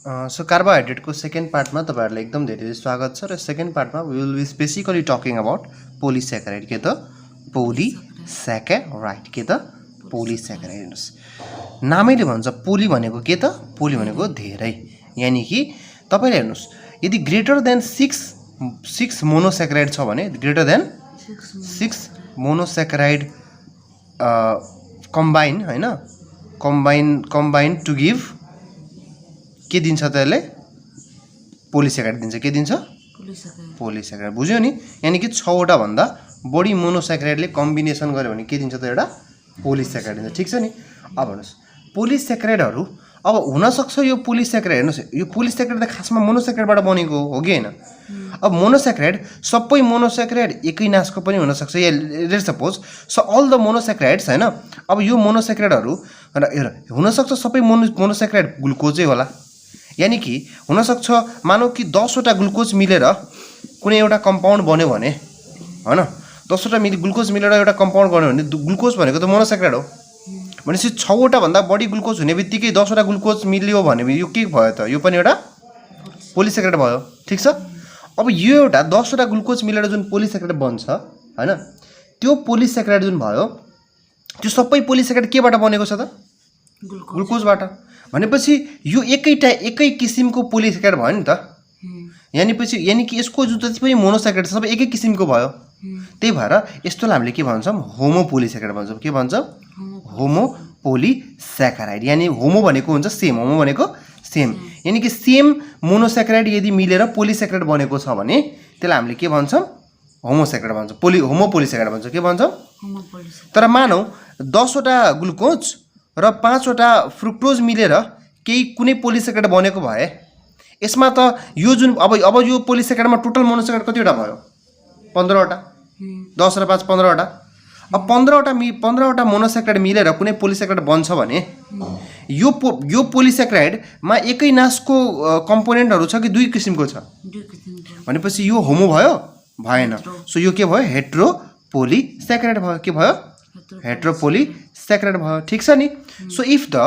So कार्बोहाइड्रेटको second पार्टमा तपाईहरुलाई एकदम धेरै स्वागत छ र सेकेन्ड पार्टमा we will be specifically talking about polysaccharide के त पोलिस्याकेराइड के त पोलिस्याकेराइड हेर्नुस् नामैले भन्छ पोली भनेको के त पोली भनेको धेरै यानी कि तपाईले हेर्नुस् यदि ग्रेटर देन 6 मोनोस्याकेराइड छ भने ग्रेटर देन 6 मोनोस्याकेराइड कम्बाइन हैन कम्बाइन टु गिभ के दिन्छ त्यसले पोलिस्याकेराइड दिन्छ के दिन्छ पोलिस्याकेराइड बुझ्यो नि यानी कि 6 वटा भन्दा बढी मोनोस्याकेराइडले कम्बिनेसन गर्यो भने के दिन्छ त एउटा पोलिस्याकेराइड दिन्छ ठीक छ नि अब हेर्नुस् पोलिस्याकेराइडहरु अब हुन सक्छ यो पोलिस्याकेराइड हेर्नुस् यो पोलिस्याकेराइड त खासमा मोनोस्याकेराइडबाट बनेको हो कि हैन अब मोनोस्याकेराइड सबै मोनोस्याकेराइड एकै नासको पनि हुन सक्छ या let's suppose so all the monosaccharides हैन अब यो मोनोस्याकेराइडहरु हुन सक्छ सबै मोनोस्याकेराइड ग्लुकोजै होला यानी कि हुन सक्छ मानौ कि 10 वटा ग्लुकोज मिलेर कुनै एउटा कम्पाउन्ड बन्यो भने हैन 10 वटा ग्लुकोज मिलेर एउटा कम्पाउन्ड बन्यो भने ग्लुकोज भनेको त मोनोस्याकेराइड हो भनेपछि 6 वटा भन्दा बढी ग्लुकोज हुने बित्तिकै 10 वटा ग्लुकोज मिल्यो भने यो के भयो त यो पनि एउटा पोलिस्याकेराइड भयो ठीक छ अब यो एउटा 10 वटा ग्लुकोज मिलेर जुन पोलिस्याकेराइड बन्छ हैन त्यो पोलिस्याकेराइड जुन भयो त्यो सबै पोलिस्याकेराइड केबाट बनेको छ त ग्लुकोजबाट भनेपछि यो एकै किसिमको पोलिस्याकेराइड भयो नि त यानी कि यसको जुन जति पनि मोनोस्याकेराइड छ सबै एकै किसिमको भयो त्यही भएर यस्तोलाई हामीले के भन्छौं होमो पोलिस्याकेराइड भन्छौं के भन्छ होमो पोलिस्याकेराइड यानी होमो भनेको हुन्छ सेम होमो भनेको सेम यानी कि सेम मोनोस्याकेराइड यदि मिलेर पोलिस्याकेराइड बनेको छ भने त्यसलाई हामीले के भन्छौं होमोस्याकेराइड भन्छौं होमो पोलिस्याकेराइड भन्छौं के भन्छौं तर मानौ 10 वटा ग्लुकोज र 5 वटा फ्रुक्टोज मिलेर केही कुनै पोलिस्याकेराइड बनेको भए यसमा त यो जुन अब यो पोलिस्याकेराइडमा टोटल मोनोस्याकेराइड कतिवटा भयो 15 वटा 10 र 5 15 वटा अब 15 वटा मोनोस्याकेराइड मिलेर कुनै पोलिस्याकेराइड बन्छ भने यो पोलिस्याकेराइडमा एकै नासको कम्पोनेन्टहरु छ कि दुई किसिमको छ भनेपछि यो होमो भयो भएन सो यो के भयो हेटेरोपोलिस्याकेराइड भयो के भयो हेटेरोपोलिस्याकेराइड भयो ठीक छ नि so if the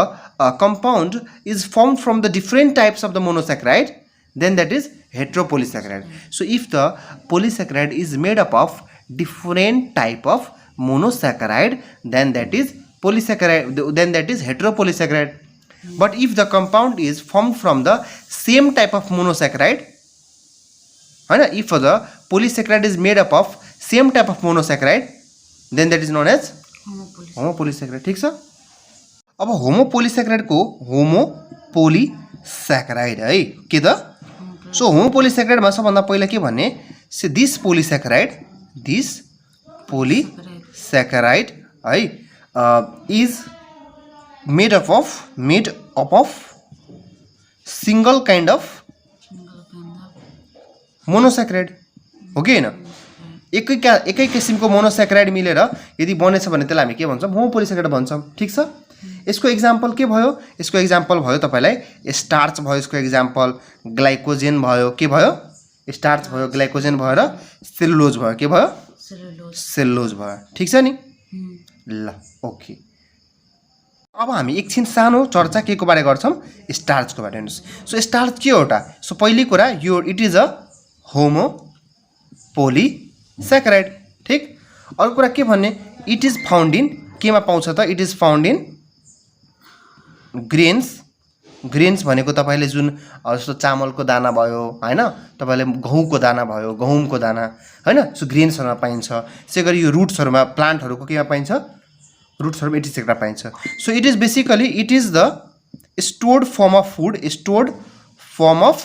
compound is formed from the different types of the monosaccharide then that is heteropolysaccharide so if the polysaccharide is made up of different type of monosaccharide then that is polysaccharide then that is heteropolysaccharide but if the compound is formed from the same type of monosaccharide right if the polysaccharide is made up of same type of monosaccharide then that is known as homopolysaccharide ठीक छ अब होमोपोलिस्याकेराइड को होमोपोलिस्याकेराइड है के त so होमोपोलिस्याकेराइड मा सबभन्दा पहिला के भन्ने से दिस पोलिस्याकेराइड है is made up of single kind of monosaccharide हो कि हैन एकै किसिमको मोनोस्याकेराइड मिलेर यदि बनेछ भने त्यसलाई हामी के भन्छौं होमोपोलिस्याकेराइड भन्छौं ठीक छ यसको एक्जाम्पल के भयो यसको एक्जाम्पल भयो तपाईलाई स्टार्च भयो यसको एक्जाम्पल ग्लाइकोजेन भयो के भयो स्टार्च भयो ग्लाइकोजेन भयो र सेलुलोज भयो के भयो सेलुलोज भयो ठीक छ नि ल ओके अब हामी एकछिन सानो चर्चा के को बारे गर्छौं स्टार्च को बारे हेर्नुस् सो स्टार्च के हो त सो पहिलो कुरा यो इट इज अ होमो पोलिस्याकेराइड ठीक अर्को कुरा के भन्ने इट इज फाउन्ड इन केमा पाउँछ त it is found in grains भनेको तपाईले जुन जस्तो चामलको दाना भयो हैन तपाईले गहुँको दाना भयो गहुमको दाना हैन सो ग्रेन्सहरुमा पाइन्छ त्यसैगरी यो रुट्सहरुमा प्लान्टहरुको केमा पाइन्छ रुट्सहरुमा एटिसेक्रा पाइन्छ so it is basically it is the stored form of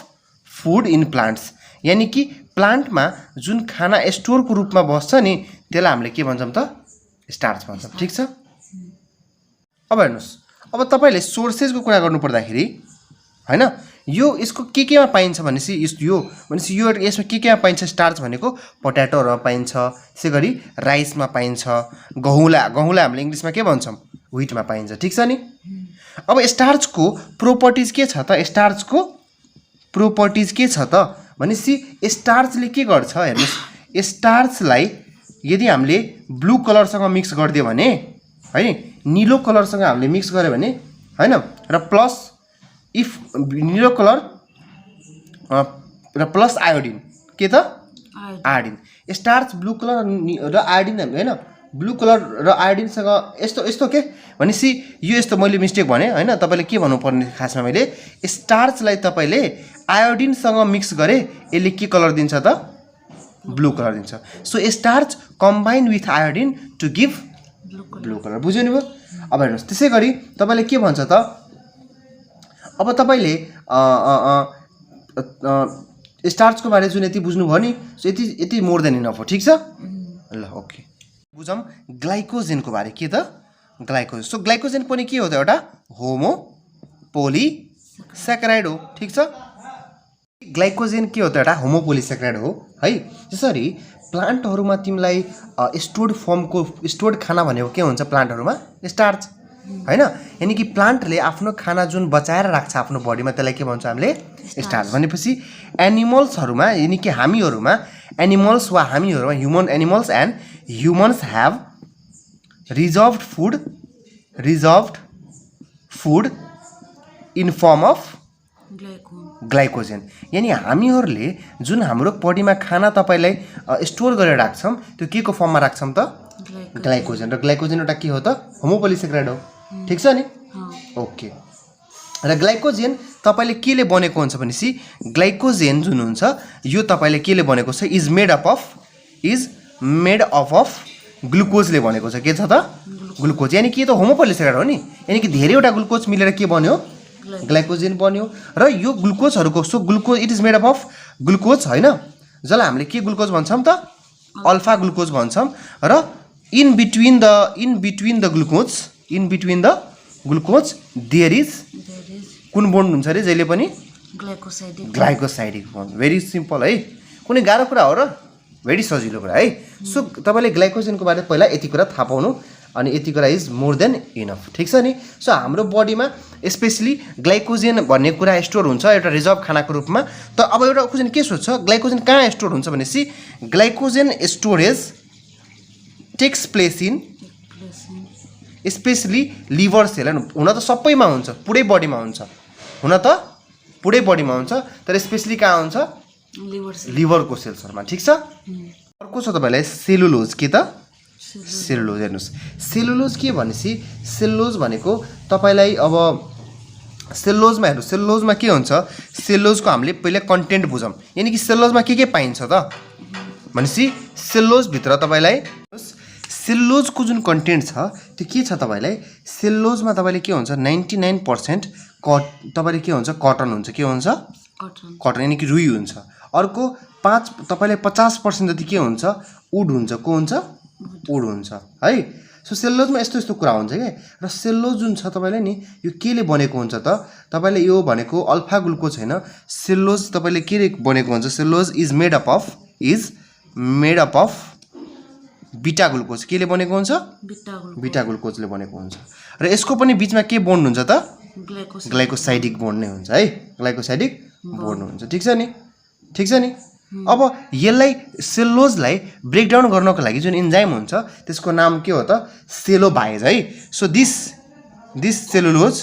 food in plants यानी कि प्लान्टमा जुन खाना स्टोरको रूपमा बस्छ नि त्यसलाई हामीले के भन्छौं त स्टार्च भन्छौं ठीक छ अब हेर्नुस् अब तपाईले सोर्सेसको कुरा गर्नु पर्दाखेरि हैन यो यसको केमा पाइन्छ भनेसी यो यसमा केमा पाइन्छ स्टार्च भनेको पोटेटोहरुमा पाइन्छ त्यसैगरी राइसमा पाइन्छ गहुँला हामीले इंग्लिशमा के भन्छौं व्हीटमा पाइन्छ ठीक छ नि अब स्टार्चको प्रोपर्टिज के छ त स्टार्चको प्रोपर्टिज के छ त भनेसी स्टार्चले के गर्छ हेर्नुस् स्टार्चलाई यदि हामीले ब्लू कलरसँग मिक्स गर्दियो भने है नीलो कलरसँग हामीले मिक्स गर्यो भने हैन र प्लस इफ नीलो कलर र प्लस आयोडिन के त आयोडिन स्टार्च ब्लू कलर र आयोडिन हैन ब्लू कलर र आयोडिनसँग यस्तो यस्तो के भनेपछि यो यस्तो मैले मिस्टेक भने हैन तपाईले के भन्नुपर्ने खासमा मैले स्टार्चलाई तपाईले आयोडिनसँग मिक्स गरे यसले के कलर दिन्छ त ब्लू कलर दिन्छ so starch combine with iodine to give blue colour बुझ्यो नि भयो अब हेर्नुस् त्यसैगरी तपाईले के भन्छ त अब तपाईले स्टार्चको बारे जुन यति बुझ्नु भयो नि सो यति मोर देन इनफ हो ठीक छ ल ओके बुझौँ ग्लाइकोजेनको बारे के त ग्लाइकोजेन सो ग्लाइकोजेन पनि के हो त एउटा होमो पोलिस्याकाराइड हो ठीक छ ग्लाइकोजेन के हो त एउटा होमो पोलिस्याकाराइड हो है जसरी प्लान्टहरुमा तिमीलाई स्टोर्ड फर्मको स्टोर्ड खाना भनेको के हुन्छ प्लान्टहरुमा स्टार्च हैन यानी कि प्लान्टले आफ्नो खाना जुन बचाएर राख्छ आफ्नो बडीमा त्यसलाई के भन्छ हामीले स्टार्च भनेपछि एनिमल्सहरुमा यानी कि हामीहरुमा एनिमल्स वा हामीहरुमा human animals and humans have reserved food in form of glycogen यानी हामीहरुले जुन हाम्रो बडीमा खाना तपाईलाई स्टोर गरेर राख्छौं त्यो के को फर्ममा राख्छौं त ग्लाइकोजेन र ग्लाइकोजेन एउटा के हो त होमोपोलिस्याकाराइड हो ठीक छ नि ओके र ग्लाइकोजेन तपाईले केले बनेको हुन्छ भनेसी ग्लाइकोजेन जुन हुन्छ यो तपाईले केले बनेको छ इज मेड अप अफ ग्लुकोजले बनेको छ के छ त ग्लुकोज यानी कि यो त होमोपोलिस्याकाराइड हो नि यानी कि धेरैवटा ग्लुकोज मिलेर के बन्यो ग्लाइकोजेन बन्यो र यो ग्लुकोजहरुको so glucose it is made up of glucose हैन जसलाई हामीले के ग्लुकोज भन्छौं त अल्फा ग्लुकोज भन्छौं र in between the glucose there is कुन बोन्ड हुन्छ रे जहिले पनि ग्लाइकोसाइडिक बोन्ड भेरी सिम्पल है कुनै गाह्रो कुरा हो र भेरी सजिलो कुरा है सो तपाईले ग्लाइकोजेनको बारे पहिला यति कुरा थाहा पाउनु अनि यति कुरा इज मोर देन इनफ ठीक छ नि सो हाम्रो बडीमा स्पेशली ग्लाइकोजेन भन्ने कुरा स्टोर हुन्छ एउटा रिजर्भ खानाको रूपमा त अब एउटा क्वेशन के सोध्छ ग्लाइकोजेन कहाँ स्टोर हुन्छ भनेसी glycogen storage takes place in specially liver cell हुन त सबैमा हुन्छ पुरै बडीमा हुन्छ हुन त पुरै बडीमा हुन्छ तर स्पेशली कहाँ हुन्छ लिभरको सेल्सहरुमा ठीक छ अर्को छ तपाईलाई सेलुलोज के त सेलुलोज हेर्नुस् सेलुलोज के भनेसी सेलुलोज भनेको तपाईलाई अब सेलुलोजमा हेर्नु सेलुलोजमा के हुन्छ सेलुलोजको हामीले पहिले कन्टेन्ट बुझौं यानी कि सेलुलोजमा के पाइन्छ त भनेसी सेलुलोज भित्र तपाईलाई सेलुलोजको जुन कन्टेन्ट छ त्यो के छ तपाईलाई सेलुलोजमा तपाईले के हुन्छ 99% तपाईले के हुन्छ कटन हुन्छ के हुन्छ कटन यानी कि रुई हुन्छ अर्को 5 तपाईलाई 50% जति के हुन्छ वुड हुन्छ को हुन्छ वुड हुन्छ है सो सेलुलोजमा यस्तो कुरा हुन्छ के र सेलुलोज जुन छ तपाईले नि यो केले बनेको हुन्छ त तपाईले यो भनेको अल्फा ग्लुकोज हैन सेलुलोज तपाईले के बनेको हुन्छ cellulose is made up of beta glucose केले बनेको हुन्छ बीटा ग्लुकोजले बनेको हुन्छ र यसको पनि बीचमा के बोन्ड हुन्छ त ग्लाइकोसाइडिक बोन्ड नै हुन्छ है ग्लाइकोसाइडिक बोन्ड हुन्छ ठीक छ नि अब यसलाई सेलुलोजलाई ब्रेकडाउन गर्नको लागि जुन एन्जाइम हुन्छ त्यसको नाम के हो त सेलोबाइज है so this cellulose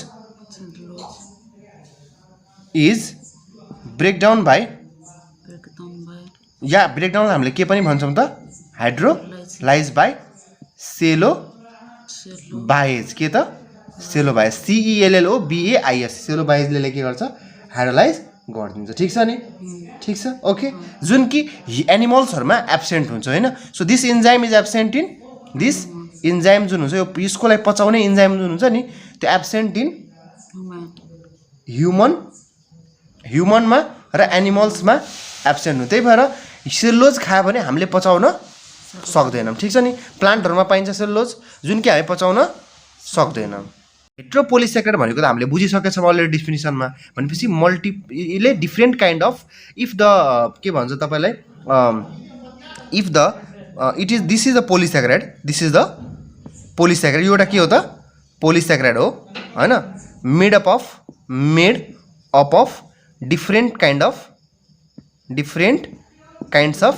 is breakdown by breakdown हामीले के पनि भन्छौं त हाइड्रोलाइज बाइ सेलोबाइज के त सेलोबाइज CELLOBAIS सेलोबाइजले के गर्छ हाइड्रोलाइज गरिदिन्छ ठीक छ नि ठीक छ ओके जुन कि एनिमल्सहरुमा एब्सेन्ट हुन्छ हैन so this enzyme is absent in this enzyme जुन हुन्छ यो यसकोलाई पचाउने एन्जाइम जुन हुन्छ नि त्यो एब्सेन्ट इन ह्युमनमा र एनिमल्समा एब्सेन्ट हुन्छ त्यही भएर सेलुलोज खायो भने हामीले पचाउन सक्दैनौं ठीक छ नि प्लान्टहरुमा पाइन्छ सेलुलोज जुन कि हामी पचाउन सक्दैनौं हेट्रोपोलिस्याकाराइड भनेको त हामीले बुझिसकेका छौं अलरेडी डेफिनिसनमा भनेपछि multiple different kind of if the के भन्छ तपाईलाई if the it is this is a polysaccharide this is the polysaccharide यो एउटा के हो त पोलिस्याकाराइड हो हैन made up of different kinds of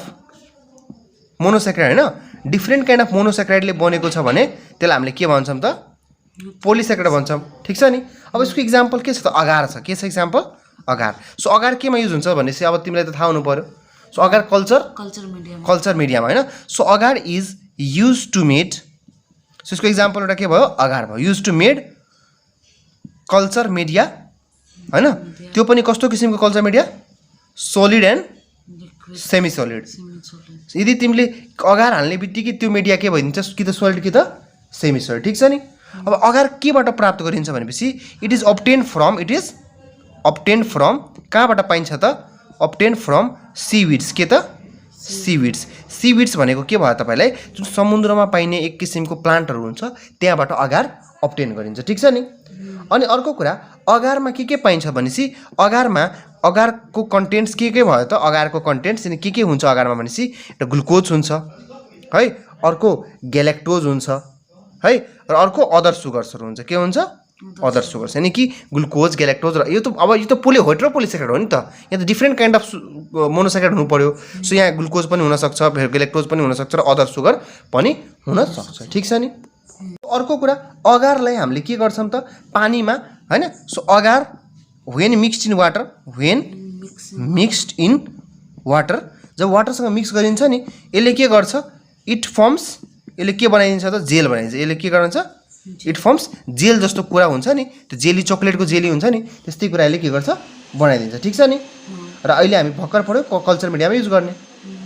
monosaccharide हैन डिफरेन्ट काइन्ड अफ मोनोस्याकाराइडले बनेको छ भने त्यसलाई हामीले के भन्छौं त पोलिसेकेराइड भन्छौँ ठीक छ नि। अब यसको इक्जाम्पल के छ त अगार छ। के छ इक्जाम्पल अगार। सो अगार केमा युज हुन्छ भनेपछि अब तिमीलाई त थाहा हुनु पर्यो। सो अगार कल्चर मिडियामा हैन। So agar is use to made. So यसको इक्जाम्पल एउटा के भयो अगार भयो। Use to made culture media हैन। त्यो पनि कस्तो किसिमको culture media solid and semi solid. यदि तिमीले अगार हाल्ने बित्तिकै त्यो मिडिया के भइदिन्छ कि त सोलिड कि त सेमी सोलिड ठीक छ नि। अब अगार केबाट प्राप्त गरिन्छ भनेपछि इट इज अब्टेन फ्रम कहाँबाट पाइन्छ त अब्टेन फ्रम सीविड्स। के त सीविड्स भनेको के भयो तपाईलाई जुन समुद्रमा पाइने एक किसिमको प्लान्टहरू हुन्छ त्यहाँबाट अगार अब्टेन गरिन्छ ठीक छ नि। अनि अर्को कुरा अगारमा के पाइन्छ भनेपछि अगारमा अगारको कन्टेन्ट्स के भयो त अगारको कन्टेन्ट्स के हुन्छ अगारमा भनेपछि एउटा ग्लुकोज हुन्छ है, अर्को ग्यालेक्टोज हुन्छ है, र अर्को अदर सुगर्सहरू हुन्छ। के हुन्छ अदर सुगर्स यानी कि ग्लुकोज ग्यालेक्टोज र यो त हेट्रोपोलिसेकेराइड हो नि त। यहाँ त डिफ्रेन्ट काइन्ड अफ मोनोसेकेराइड हुनु पर्यो। सो यहाँ ग्लुकोज पनि हुनसक्छ ग्यालेक्टोज पनि हुनसक्छ र अदर सुगर पनि हुनसक्छ ठीक छ नि। अर्को कुरा अगारलाई हामीले के गर्छौँ त पानीमा हैन। So agar when mixed in water जब वाटरसँग मिक्स गरिन्छ नि यसले के गर्छ इट फर्म्स यसले के बनाइदिन्छ त जेल बनाइदिन्छ। यसले के गर्छ इट फर्म्स जेल जस्तो कुरा हुन्छ नि त्यो जेली चक्लेटको जेली हुन्छ नि त्यस्तै कुरा यसले के गर्छ बनाइदिन्छ ठीक छ नि। र अहिले हामी भर्खर पढ्यो कल्चर मिडियामा युज गर्ने।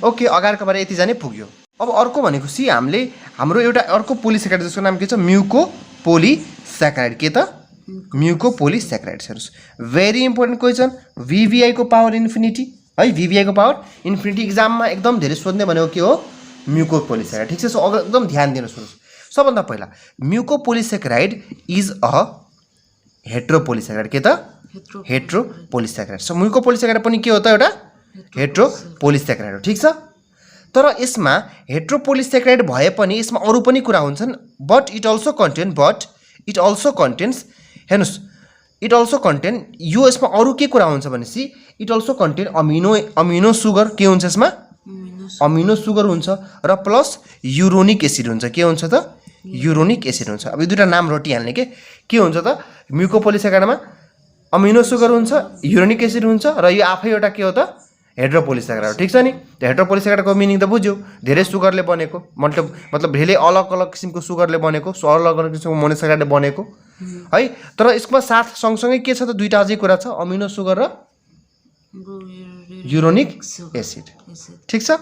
ओके अगारको बारे यति जाने पुग्यो। अब अर्को भनेको सी हाम्रो एउटा अर्को पोलिसेकेराइड जसको नाम के छ म्युकोपोलिसेकेराइड। के त म्युकोपोलिसेकेराइड। हेर्नुस् भेरी इम्पोर्टेन्ट क्वेसन VVI को पावर इन्फिनिटी है। VVI को पावर इन्फिनिटी इक्जाममा एकदम धेरै सोध्ने भनेको के हो म्युकोपोलिसेकेराइड ठीक छ। सो एकदम ध्यान दिनु सुन्नुहोस्। सबभन्दा पहिला म्युकोपोलिसेकेराइड इज अ हेट्रोपोलिसेकेराइड। के त हेट्रोपोलिसेकेराइड। सो म्युकोपोलिसेकेराइड पनि के हो त एउटा हेट्रोपोलिसेकेराइड हो ठीक छ। तर यसमा हेट्रोपोलिसेकेराइड भए पनि यसमा अरू पनि कुरा हुन्छन् बट इट अल्सो कन्टेन्स हेर्नुस् इट अल्सो कन्टेन यो यसमा अरू के कुरा हुन्छ भनेपछि it also contain amino sugar. के हुन्छ यसमा अमिनो सुगर हुन्छ र प्लस युरोनिक एसिड हुन्छ। के हुन्छ त युरोनिक एसिड हुन्छ। अब यो दुईटा नाम रटिहाल्ने के हुन्छ त म्युकोपोलिसेकेराइडमा अमिनो सुगर हुन्छ युरोनिक एसिड हुन्छ र यो आफै एउटा के हो त हेट्रोपोलिसेकेराइड ठीक छ नि। त्यो हेट्रोपोलिसेकेराइडको मिनिङ त बुझ्यो धेरै सुगरले बनेको मतलब धेरै अलग अलग किसिमको सुगरले बनेको अलग अलग किसिमको मोनोसेकेराइडले बनेको है। तर यसमा साथ सँगसँगै के छ त दुईटा अझै कुरा छ अमिनो सुगर र युरोनिक एसिड ठीक छ।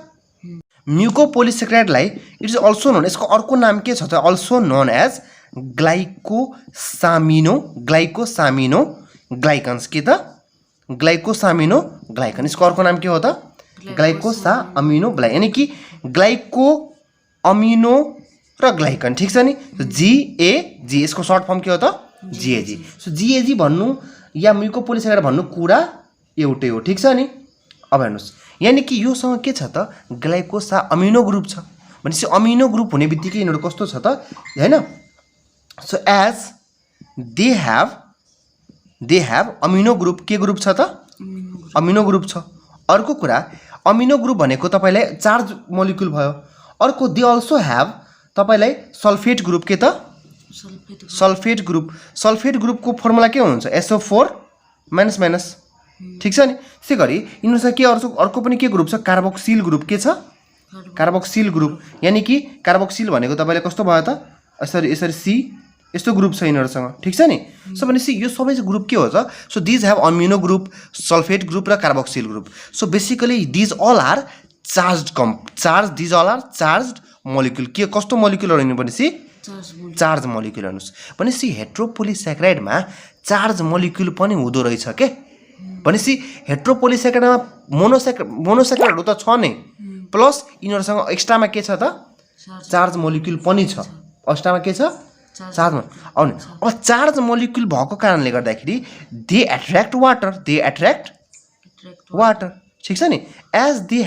म्युकोपोलिसेकेराइडलाई इट इज अल्सो नोन यसको अर्को नाम के छ त अल्सो नोन एज ग्लाइकोसामिनोग्लाइकन्स। के त ग्लाइकोसामिनोग्लाइकन। यसको अर्को नाम के हो त ग्लाइकोसामिनोग्लाइकन यानी कि ग्लाइको अमिनो र ग्लाइकन ठीक छ नि। GAG यसको सर्ट फर्म के हो त GAG। सो GAG भन्नु या म्युकोपोलिसेकेराइड भन्नु कुरा एउटै हो ठीक छ नि। अब हेर्नुहोस् यानी कि योसँग के छ त ग्लाइकोसा अमिनो ग्रुप छ भनेपछि अमिनो ग्रुप हुने बित्तिकै यिनीहरू कस्तो छ त हैन। So as they have amino group के ग्रुप छ त अमिनो ग्रुप छ। अर्को कुरा अमिनो ग्रुप भनेको तपाईलाई चार्ज मोलिक्युल भयो। अर्को दे अल्सो हेभ तपाईलाई सल्फेट ग्रुप। के त सल्फेट ग्रुपको फर्मुला के हुन्छ SO4 माइनस ठीक छ नि। त्यसै गरी यिनीहरूसँग के अर्को पनि के ग्रुप छ कार्बोक्सिल ग्रुप। के छ कार्बोक्सिल ग्रुप यानी कि कार्बोक्सिल भनेको तपाईलाई कस्तो भयो त यसरी C यस्तो ग्रुप छ यिनीहरूसँग ठीक छ नि। सो भनेपछि यो सबै ग्रुप के हो त so these have amino group sulphate group र carboxyl group. So basically these all are charge molecule. के कस्तो मोलिक्युलहरू हुनु भनेपछि चार्ज मोलिक्युल हेर्नुहोस् भनेपछि हेट्रोपोलिसेकेराइडमा चार्ज मोलिक्युल पनि हुँदो रहेछ के भनेपछि हेट्रोपोलिसेकेराइडमा मोनोसेकेराइडहरू त छ नै प्लस यिनीहरूसँग एक्स्ट्रामा के छ त चार्ज मोलिक्युल पनि छ। एक्स्ट्रामा के छ चार्ज अब चार्ज मोलिक्युल भएको कारणले गर्दाखेरि दे एट्र्याक्ट वाटर ठीक छ नि। As they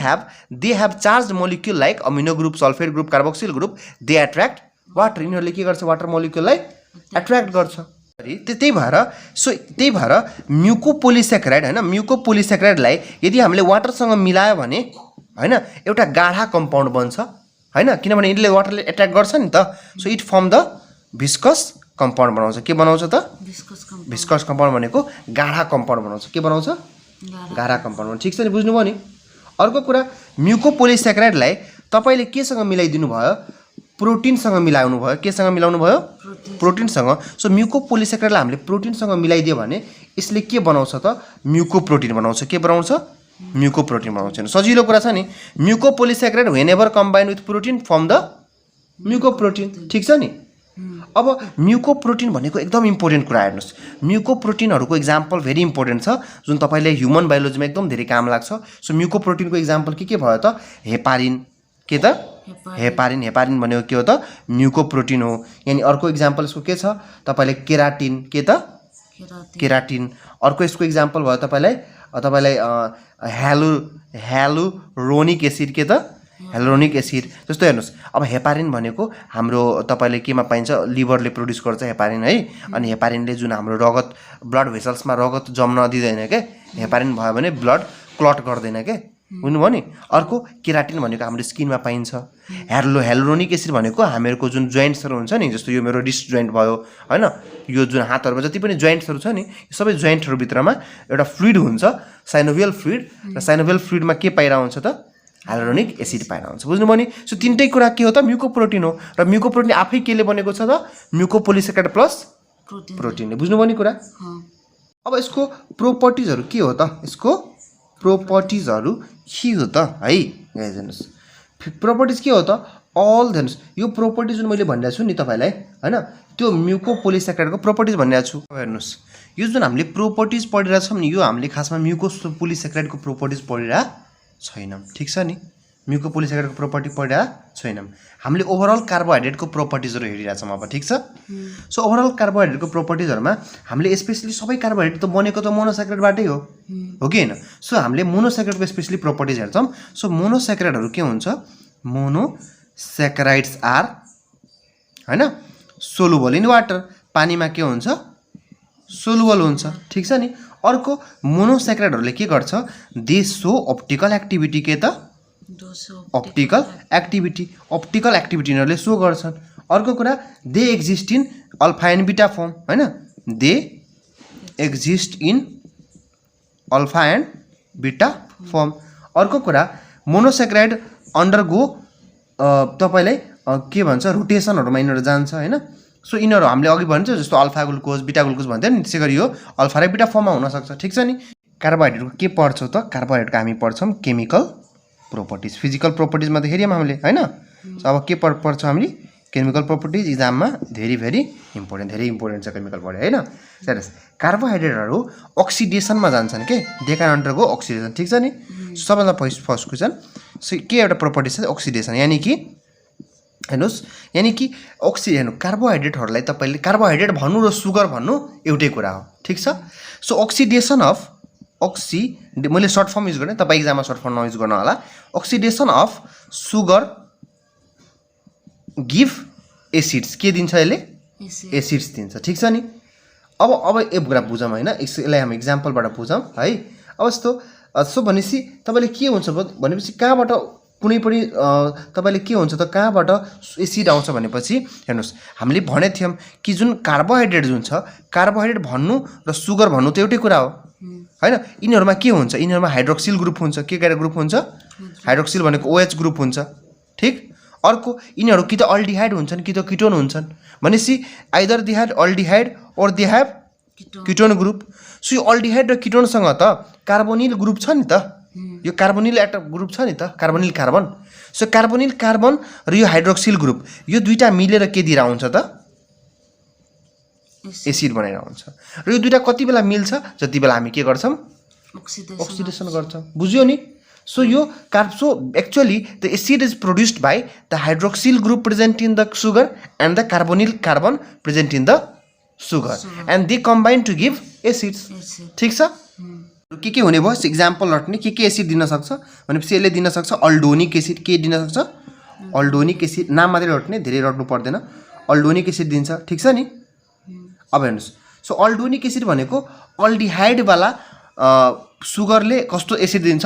have charge molecule like amino group sulphate group carboxyl group they attract water. यिनीहरूले के गर्छ वाटर मोलिक्युललाई एट्र्याक्ट गर्छ। त्यही भएर म्युकोपोलिसेकेराइड हैन म्युकोपोलिसेकेराइडलाई यदि हामीले वाटरसँग मिलायो भने हैन एउटा गाढा कम्पाउन्ड बन्छ हैन किनभने यसले वाटरले एट्र्याक्ट गर्छ नि त। So it form the viscous compound बनाउँछ के बनाउँछ त विस्कस कम्पाउन्ड भिस्कस कम्पाउन्ड भनेको गाढा कम्पाउन्ड बनाउँछ के बनाउँछ गाढा कम्पाउन्ड ठिक छ नि बुझ्नुभयो नि अर्को कुरा म्युकोपोलिस्याक्राइडलाई तपाईले केसँग मिलाइदिनु भयो प्रोटिनसँग मिलाउनु भयो केसँग मिलाउनु भयो प्रोटिनसँग सो म्युकोपोलिस्याक्राइडलाई हामीले प्रोटिनसँग मिलाइदियो भने यसले के बनाउँछ त म्युकोप्रोटिन बनाउँछ के बनाउँछ म्युकोप्रोटिन बनाउँछ सजिलो कुरा छ नि mucopolysaccharide whenever combine with protein form the mucoprotein ठिक छ नि अब म्युकोप्रोटिन भनेको एकदम इम्पोर्टेन्ट कुरा हेर्नुहोस् म्युकोप्रोटिनहरूको इक्जाम्पल भेरी इम्पोर्टेन्ट छ जुन तपाईँले ह्युमन बायोलोजीमा एकदम धेरै काम लाग्छ सो म्युकोप्रोटिनको इक्जाम्पल के भयो त हेपारिन के त हेपारिन हेपारिन भनेको के हो त म्युकोप्रोटिन हो यानी अर्को इक्जाम्पल यसको के छ तपाईँले केराटिन के त केराटिन अर्को यसको इक्जाम्पल भयो तपाईँलाई ह्यालुरोनिक एसिड के त ह्यालुरोनिक एसिड जस्तो हेर्नुहोस् अब हेपारिन भनेको हाम्रो तपाईँले केमा पाइन्छ लिभरले प्रड्युस गर्छ हेपारिन है अनि हेपारिनले जुन हाम्रो रगत ब्लड भेसल्समा रगत जम्न दिँदैन के हेपारिन भयो भने ब्लड क्लट गर्दैन के बुझ्नुभयो नि अर्को केराटिन भनेको हाम्रो स्किनमा पाइन्छ ह्यालुरोनिक एसिड भनेको हामीहरूको जुन जोइन्ट्सहरू हुन्छ नि जस्तो यो मेरो रिस्ट जोइन्ट भयो होइन यो जुन हातहरूमा जति पनि जोइन्ट्सहरू छ नि यो सबै जोइन्टहरूभित्रमा एउटा फ्लुइड हुन्छ साइनोभियल फ्लुइड र साइनोभियल फ्लुइडमा के पाइरहेको हुन्छ त ह्यालुरोनिक एसिड पाइरहेको हुन्छ बुझ्नुभयो नि सो तिनटै कुरा के हो त म्युकोप्रोटिन हो र म्युकोप्रोटिन आफै केले बनेको छ त म्युकोपोलिस्याक्राइड प्लस प्रोटिनले बुझ्नुभयो नि कुरा अब यसको प्रोपर्टिजहरू के हो त यसको प्रोपर्टिजहरू के हो त है हेर्नुहोस् प्रोपर्टिज के हो त अल हेर्नुहोस् यो प्रोपर्टिज जुन मैले भनिरहेको छु नि तपाईँलाई होइन त्यो म्युकोपोलिस्याक्राइडको प्रोपर्टिज भनिरहेको छु हेर्नुहोस् यो जुन हामीले प्रोपर्टिज पढिरहेको छौँ नि यो हामीले खासमा म्युकोपोलिस्याक्राइडको प्रोपर्टिज पढिरहेको छैनौँ ठिक छ नि म्युकोपोलिस्याक्राइडको प्रोपर्टी पढिरहेको छैनौँ हामीले ओभरअल कार्बोहाइड्रेटको प्रोपर्टिजहरू हेरिरहेछौँ अब ठिक छ सो ओभरअल कार्बोहाइड्रेटको प्रोपर्टिजहरूमा हामीले स्पेसली सबै कार्बोहाइड्रेट त बनेको त मोनोस्याक्राइडबाटै हो कि होइन सो हामीले मोनोस्याक्राइडको स्पेसली प्रोपर्टिज हेर्छौँ सो मोनोस्याक्राइडहरू के हुन्छ मोनोस्याक्राइड्स आर होइन सोलुबल इन वाटर पानीमा के हुन्छ सोलुबल हुन्छ ठिक छ नि अर्को मोनोस्याक्राइडहरूले के गर्छ दे सो अप्टिकल एक्टिभिटी के त अप्टिकल एक्टिभिटी यिनीहरूले सो गर्छन् अर्को कुरा they exist in alpha and बिटा फर्म होइन they exist in alpha and बिटा फर्म अर्को कुरा मोनोस्याक्राइड अन्डरगो तपाईँलाई के भन्छ रोटेसनहरूमा यिनीहरू जान्छ होइन सो यिनीहरू हामीले अघि भन्छ जस्तो अल्फा ग्लुकोज बिटा ग्लुकोज भन्थ्यो नि त्यसै गरी यो अल्फा र बिटा फर्ममा हुनसक्छ ठिक छ नि कार्बोहाइड्रेटको के पढ्छौँ त कार्बोहाइड्रेटको हामी पढ्छौँ केमिकल प्रोपर्टिज फिजिकल प्रोपर्टिजमा त हेऱ्यौँ हामीले होइन अब के पढ्छौँ हामीले केमिकल प्रोपर्टिज इक्जाममा भेरी इम्पोर्टेन्ट छ केमिकल पढ्यो होइन हेर्नुहोस् कार्बोहाइड्रेटहरू अक्सिडेसनमा जान्छन् के दे क्यान अन्डरगो अक्सिडेसन ठिक छ नि सबभन्दा फर्स्ट क्वेसन सो के एउटा प्रोपर्टिज छ अक्सिडेसन यानि कि हेर्नुहोस् यानि कि हेर्नु कार्बोहाइड्रेटहरूलाई तपाईँले कार्बोहाइड्रेट भन्नु र सुगर भन्नु एउटै कुरा हो ठिक छ सो अक्सिडेसन अफ मैले सर्ट फर्म युज गरेँ तपाईँ इक्जाममा सर्ट फर्म नयुज गर्नु होला oxidation of sugar give acids के दिन्छ यसले एसिड्स दिन्छ ठिक छ नि अब यो कुरा बुझौँ होइन यसलाई हामी इक्जाम्पलबाट बुझौँ है अब यस्तो सो भनेपछि तपाईँले के हुन्छ भनेपछि कहाँबाट कुनै पनि तपाईँले के हुन्छ त कहाँबाट एसिड आउँछ भनेपछि हेर्नुहोस् हामीले भनेको थियौँ कि जुन कार्बोहाइड्रेट जुन छ कार्बोहाइड्रेट भन्नु र सुगर भन्नु त एउटै कुरा हो होइन यिनीहरूमा के हुन्छ यिनीहरूमा हाइड्रोक्सिल ग्रुप हुन्छ के ग्रुप हुन्छ हाइड्रोक्सिल भनेको OH ग्रुप हुन्छ ठिक अर्को यिनीहरू कि त अल्डिहाइड हुन्छन् कि त किटोन हुन्छन् भनेपछि either they have aldehyde or they have ketone group so यो अल्डिहाइड र किटोनसँग त कार्बोनिल ग्रुप छ नि त यो कार्बोनिल एटम ग्रुप छ नि त carbonyl carbon so carbonyl carbon र यो हाइड्रोक्सिल ग्रुप यो दुईटा मिलेर के दिएर आउँछ त एसिड बनाएर आउँछ र यो दुईटा कति बेला मिल्छ जति बेला हामी के गर्छौँ अक्सिडेसन गर्छौँ बुझ्यो नि सो यो so actually the acid is produced by the hydroxyl group present in the sugar and the carbonyl carbon present in the sugar and they combine to give acids ठिक छ के हुने भयो इक्जाम्पल रट्ने के एसिड दिन सक्छ भनेपछि यसले दिन सक्छ अल्डोनिक एसिड के दिन सक्छ अल्डोनिक एसिड नाम मात्रै रट्ने धेरै रट्नु पर्दैन अल्डोनिक एसिड दिन्छ ठिक छ नि अब हेर्नुहोस् सो अल्डोनिक एसिड भनेको अल्डिहाइडवाला सुगरले कस्तो एसिड दिन्छ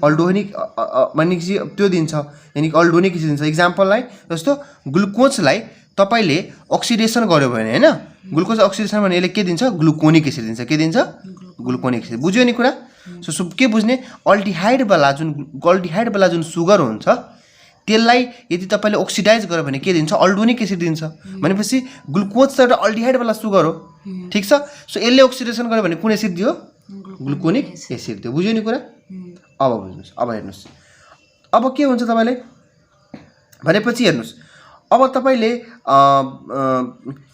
अल्डोनिक भनेपछि त्यो दिन्छ यानि अल्डोनिक एसिड दिन्छ इक्जाम्पललाई जस्तो ग्लुकोजलाई तपाईले अक्सिडेसन गर्यो भने हैन ग्लुकोज अक्सिडेसन भने यसले के दिन्छ ग्लुकोनिक एसिड दिन्छ के दिन्छ ग्लुकोनिक एसिड बुझ्यो नि कुरा सो के बुझ्ने अल्डिहाइड वाला जुन सुगर हुन्छ त्यसलाई यदि तपाईले अक्सिडाइज गर्यो भने के दिन्छ अल्डोनिक एसिड दिन्छ भनेपछि ग्लुकोज त एउटा अल्डिहाइड वाला सुगर हो ठीक छ सो यसले अक्सिडेसन गर्यो भने कुन एसिड दियो ग्लुकोनिक एसिड दियो बुझ्यो नि कुरा अब बुझ्नुस् अब हेर्नुस् अब के हुन्छ तपाईले भनेपछि हेर्नुस् अब तपाईले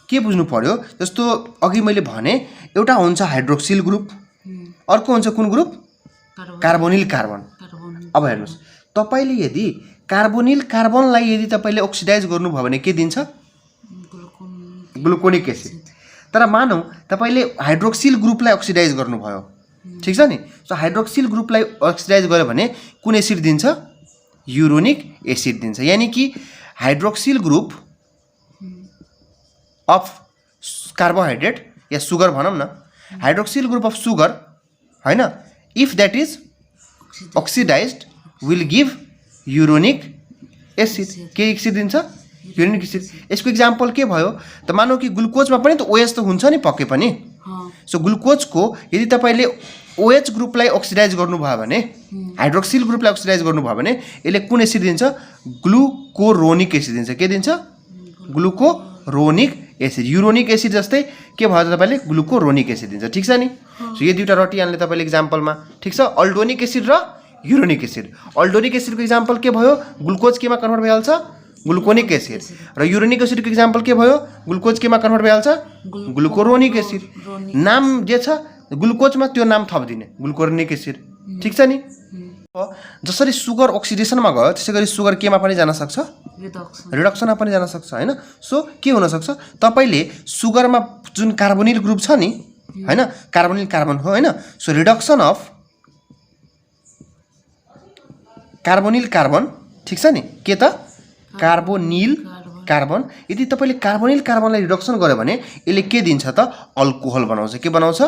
के बुझ्नु पर्यो जस्तो अघि मैले भने एउटा हुन्छ हाइड्रोक्सिल ग्रुप अर्को हुन्छ कुन ग्रुप कार्बोनिल कार्बन अब हेर्नुस् तपाईले यदि कार्बोनिल कार्बनलाई यदि तपाईले अक्सिडाइज गर्नुभयो भने के दिन्छ ग्लुकोनिक एसिड तर मानौ तपाईले हाइड्रोक्सिल ग्रुपलाई अक्सिडाइज गर्नुभयो ठीक छ नि सो हाइड्रोक्सिल ग्रुपलाई अक्सिडाइज गर्यो भने कुन एसिड दिन्छ युरोनिक एसिड दिन्छ यानी कि हाइड्रोक्सिल ग्रुप अफ कार्बोहाइड्रेट या सुगर भनौं न हाइड्रोक्सिल ग्रुप अफ सुगर हैन if that is oxidised will give uronic acid के एसिड दिन्छ युरोनिक एसिड यसको एक्जाम्पल के भयो त मानौ कि ग्लुकोजमा पनि त OH त हुन्छ नि पक्कै पनि सो ग्लुकोजको यदि तपाईले OH ग्रुपलाई अक्सिडाइज गर्नुभयो भने हाइड्रोक्सिल ग्रुपलाई अक्सिडाइज गर्नुभयो भने यसले कुन एसिड दिन्छ ग्लुकोरोनिक एसिड दिन्छ के दिन्छ ग्लुकोरोनिक एसिड युरोनिक एसिड जस्तै के भयो तपाईले ग्लुकोरोनिक एसिड दिन्छ ठीक छ नि सो यो दुईटा रटिहाल्ने तपाईले एक्जाम्पलमा ठीक छ अल्डोनिक एसिड र युरोनिक एसिड अल्डोनिक एसिडको एक्जाम्पल के भयो ग्लुकोज केमा कन्भर्ट भइहाल्छ ग्लुकोनिक एसिड र युरोनिक एसिडको एक्जाम्पल के भयो ग्लुकोज केमा कन्भर्ट भइहाल्छ ग्लुकोरोनिक एसिड नाम जे छ ग्लुकोजमा त्यो नाम थपिदिने ग्लुकोरोनिक एसिड ठीक छ नि जसरी सुगर अक्सिडेसनमा गयो त्यसैगरी सुगर केमा पनि जान सक्छ रिडक्सनमा पनि जान सक्छ हैन सो के हुन सक्छ तपाईले सुगरमा जुन कार्बोनिल ग्रुप छ नि हैन कार्बोनिल कार्बन हो हैन so reduction of carbonyl carbon ठीक छ नि के त कार्बोनिल कार्बन यदि तपाईले कार्बोनिल कार्बनलाई रिडक्सन गर्यो भने यसले के दिन्छ त अल्कोहल बनाउँछ के बनाउँछ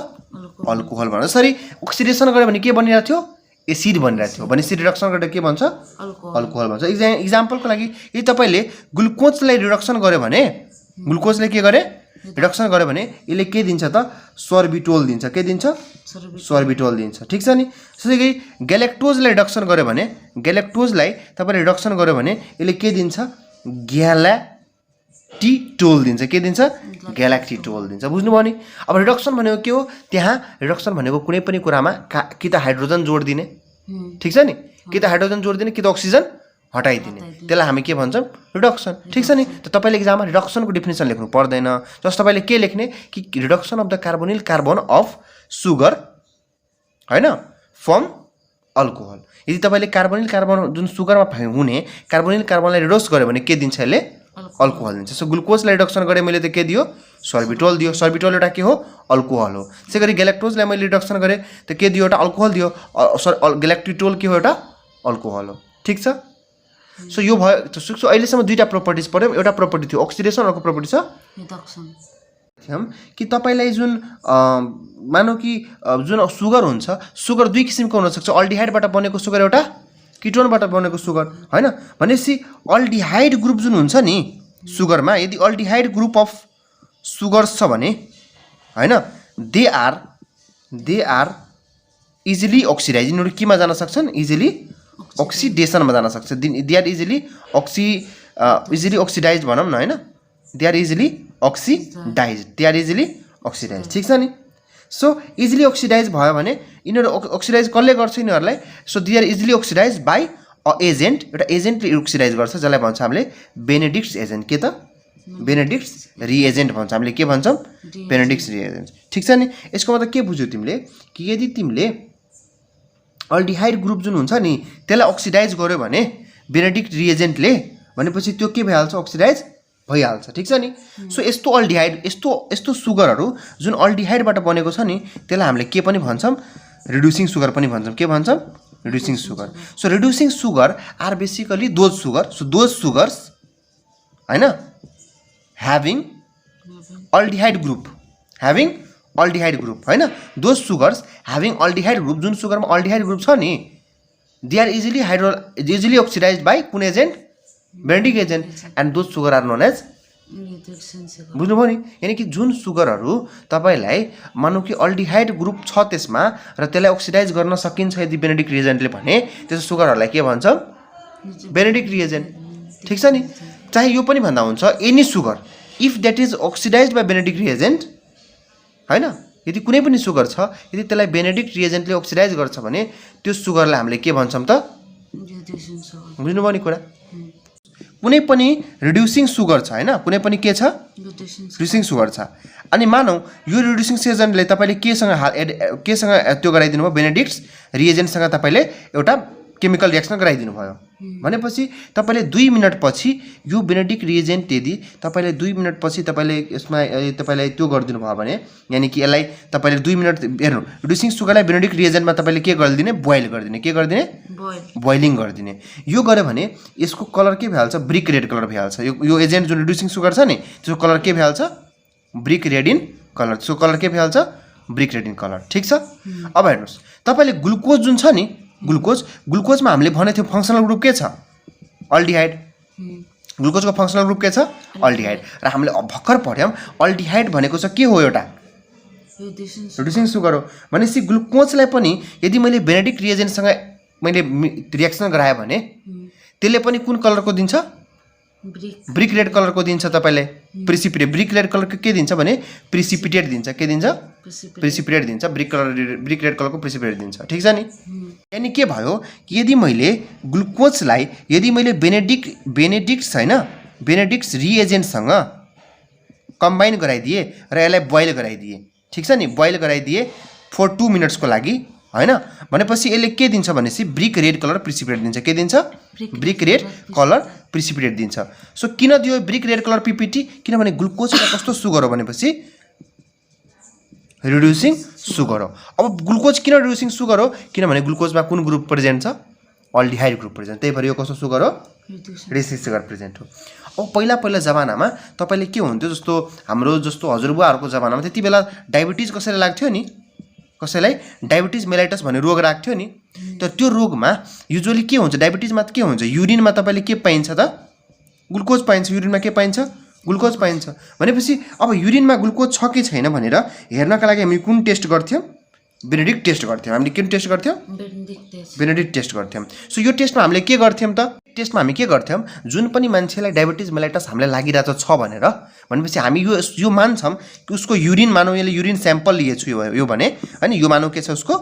अल्कोहल बनाउँछ सरी अक्सिडेसन गर्यो भने के बनिरहेको थियो एसिड बनिरहेको थियो भनेपछि रिडक्सन गर्दा के भन्छ अल्कोहल भन्छ एक्जाम्पलको लागि यदि तपाईले ग्लुकोजलाई रिडक्सन गर्यो भने ग्लुकोजले के गरे रिडक्सन गर्यो भने यसले के दिन्छ त सोर्बिटोल दिन्छ के दिन्छ सोर्बिटोल दिन्छ ठीक छ नि त्यसैगरी ग्यालेक्टोजलाई रिडक्सन गर्यो भने ग्यालेक्टोजलाई तपाईले रिडक्सन गर्यो भने यसले के दिन्छ ग्यालाक्टिटोल दिन्छ के दिन्छ ग्यालाक्टिटोल दिन्छ बुझ्नुभयो नि अब रिडक्सन भनेको के हो त्यहाँ रिडक्सन भनेको कुनै पनि कुरामा कि त हाइड्रोजन जोड दिने ठीक छ नि कि त हाइड्रोजन जोड दिने कि त अक्सिजन हटाइदिने त्यसलाई हामी के भन्छौं रिडक्सन ठीक छ नि त तपाईले एक्जाममा रिडक्सनको डेफिनेसन लेख्नु पर्दैन जस्तो तपाईले के लेख्ने कि reduction of the carbonyl carbon of sugar हैन फ्रम अल्कोहल यदि तपाईले कार्बोनिल कार्बन जुन सुगरमा हुने कार्बोनिल कार्बनलाई रिडक्स गर्यो भने के दिन्छ यसले अल्कोहल दिन्छ सो ग्लुकोजलाई रिडक्सन गरे मैले त के दियो सोर्बिटोल दियो सोर्बिटोल एउटा के हो अल्कोहल हो त्यसैगरी ग्यालेक्टोजलाई मैले रिडक्सन गरे त के दियो एउटा अल्कोहल दियो ग्यालेक्टिटोल के हो एउटा अल्कोहल हो ठीक छ सो यो भयो सो अहिलेसम्म दुईटा प्रोपर्टिज पढ्यौं एउटा प्रोपर्टी थियो अक्सिडेसन अर्को प्रोपर्टी छ रिडक्सन कि तपाईलाई जुन मानौ कि जुन सुगर हुन्छ सुगर दुई किसिमको हुन सक्छ अल्डिहाइडबाट बनेको सुगर एउटा किटोनबाट बनेको सुगर हैन भनेपछि अल्डिहाइड ग्रुप जुन हुन्छ नि सुगरमा यदि अल्डिहाइड ग्रुप अफ सुगर्स छ भने हैन दे आर इजिली अक्सिडाइज यिनीहरु केमा जान सक्छन् इजिली अक्सिडेसनमा जान सक्छ दे आर इजिली अक्सिडाइज भनौं न हैन दे आर इजिली अक्सिडाइज ठीक छ नि सो इजिली अक्सिडाइज भयो भने यिनीहरु अक्सिडाइज कसले गर्छ यिनीहरुलाई so they are easily oxidise by a agent एउटा एजेन्टले अक्सिडाइज गर्छ जसलाई भन्छ हामीले बेनेडिक्ट्स एजेन्ट के त बेनेडिक्ट्स रिएजेन्ट भन्छ हामीले के भन्छौं बेनेडिक्ट्स रिएजेन्ट ठीक छ नि यसको मतलब के बुझ्यौ तिमीले कि यदि तिमीले अल्डिहाइड ग्रुप जुन हुन्छ नि त्यसलाई अक्सिडाइज गर्यो भने बेनेडिक्ट रिएजेन्टले भनेपछि त्यो के भइहाल्छ अक्सिडाइज भइहाल्छ ठीक छ नि सो यस्तो अल्डिहाइड यस्तो सुगरहरु जुन अल्डिहाइडबाट बनेको छ नि त्यसलाई हामीले के पनि भन्छौं रिड्युसिङ सुगर पनि भन्छौं के भन्छौं reducing sugar so reducing sugar are basically those sugar so those sugars हैन ह्याभिङ अल्डिहाइड ग्रुप हैन those sugars having aldehyde group जुन सुगरमा अल्डिहाइड ग्रुप छ नि they are easily oxidised by कुन agent Benedict agent and those sugar are known as बुझ्नुभयो नि यानी कि जुन सुगरहरू तपाईलाई मानौ कि अल्डिहाइड ग्रुप छ त्यसमा र त्यसलाई अक्सिडाइज गर्न सकिन्छ यदि बेनेडिक्ट रिएजेन्टले भने त्यस्तो सुगरहरूलाई के भन्छ बेनेडिक्ट रिएजेन्ट ठीक छ नि चाहे यो पनि भन्दा हुन्छ any sugar if that is oxidised by Benedict reagent हैन यदि कुनै पनि सुगर छ यदि त्यसलाई बेनेडिक्ट रिएजेन्टले अक्सिडाइज गर्छ भने त्यो सुगरलाई हामीले के भन्छौं त बुझ्नुभयो नि कुरा कुनै पनि रिड्युसिङ सुगर छ हैन कुनै पनि के छ रिड्युसिङ सुगर छ अनि मानौ यो रिड्युसिङ एजेन्टले तपाईले केसँग त्यो गराइदिनु भयो बेनेडिक्ट रिएजेन्टसँग तपाईले एउटा केमिकल रिएक्सन गराइदिनु भयो भनेपछि तपाईले 2 मिनेट पछि यो बेनेडिक्ट रिएजेन्ट यदि तपाईले 2 मिनेट पछि तपाईले यसमा तपाईलाई त्यो गर्दिनु भयो भने यानी कि यसलाई तपाईले 2 मिनेट हेर्नु रिड्युसिङ सुगरलाई बेनेडिक्ट रिएजेन्टमा तपाईले के गरिदिने बोइल गरिदिने के गरिदिने बोइलिङ गरिदिने यो गर्यो भने यसको कलर के भइहाल्छ ब्रिक रेड कलर भइहाल्छ यो एजेन्ट जुन रिड्युसिङ सुगर छ नि त्यसको कलर के भइहाल्छ ब्रिक रेड इन कलर त्यसको कलर के भइहाल्छ ब्रिक रेड इन कलर ठीक छ अब हेर्नुस् तपाईले ग्लुकोज जुन छ नि ग्लुकोजमा हामीले भने थियो फंक्सनल ग्रुप के छ अल्डिहाइड ग्लुकोजको फंक्सनल ग्रुप के छ अल्डिहाइड र हामीले भर्खर पढ्यौं अल्डिहाइड भनेको चाहिँ के हो एउटा रिड्युसिङ सुगर हो भनेपछि ग्लुकोजलाई पनि यदि मैले बेनेडिक्ट रिएजेन्टसँग मैले रिएक्सन गराए भने त्यसले पनि कुन कलरको दिन्छ ब्रिक रेड कलरको दिन्छ तपाईले प्रिसिपिटेट ब्रिक रेड कलरको के दिन्छ भने प्रिसिपिटेट दिन्छ के दिन्छ प्रिसिपिटेट दिन्छ ब्रिक रेड कलरको प्रिसिपिटेट दिन्छ ठीक छ नि यानी के भयो कि यदि मैले ग्लुकोजलाई यदि मैले बेनेडिक्ट हैन बेनेडिक्ट रिएजेन्टसँग कम्बाइन गराइदिए र यसलाई बोइल गराइदिए ठीक छ नि बोइल गराइदिए फर 2 मिनेट्सको लागि हैन भनेपछि यसले के दिन्छ भनेसी ब्रिक रेड कलर प्रिसिपिटेट दिन्छ के दिन्छ ब्रिक रेड कलर प्रिसिपिटेट दिन्छ सो किन दियो ब्रिक रेड कलर पीपीटी किनभने ग्लुकोज एउटा कस्तो सुगर हो भनेपछि रिड्युसिङ सुगर हो अब ग्लुकोज किन रिड्युसिङ सुगर हो किनभने ग्लुकोजमा कुन ग्रुप प्रेजेन्ट छ अल्डिहाइड ग्रुप प्रेजेन्ट त्यही भएर यो कस्तो सुगर हो रिड्युसिङ सुगर प्रेजेन्ट हो अब पहिला जमानामा तपाईले के हुन्थ्यो जस्तो हाम्रो जस्तो हजुरबुवाहरुको जमानामा त्यति बेला डायबिटिज कसैलाई लाग्थ्यो नि कसैलाई डायबिटिज मेलाइटस भन्ने रोग राख्थ्यो नि तर त्यो रोगमा युजुअली के हुन्छ डायबिटिजमा के हुन्छ युरिनमा तपाईले के पाइन्छ त ग्लुकोज पाइन्छ युरिनमा के पाइन्छ ग्लुकोज पाइन्छ भनेपछि अब युरिनमा ग्लुकोज छ कि छैन भनेर हेर्नका लागि हामी कुन टेस्ट गर्थ्यौं बेनेडिक्ट टेस्ट गर्थ्यौं हामीले कुन टेस्ट गर्थ्यौं बेनेडिक्ट टेस्ट गर्थ्यौं सो यो टेस्टमा हामीले के गर्थ्यौं त टेस्टमा हामी के गर्थ्यौं जुन पनि मान्छेलाई डायबिटिज मेलाइटस हामीलाई लागिरहेको छ भनेर भनेपछि हामी यो मान्छौं कि उसको युरिन मानौ यसले युरिन स्याम्पल लिएछु यो भने हैन यो मानौ के छ उसको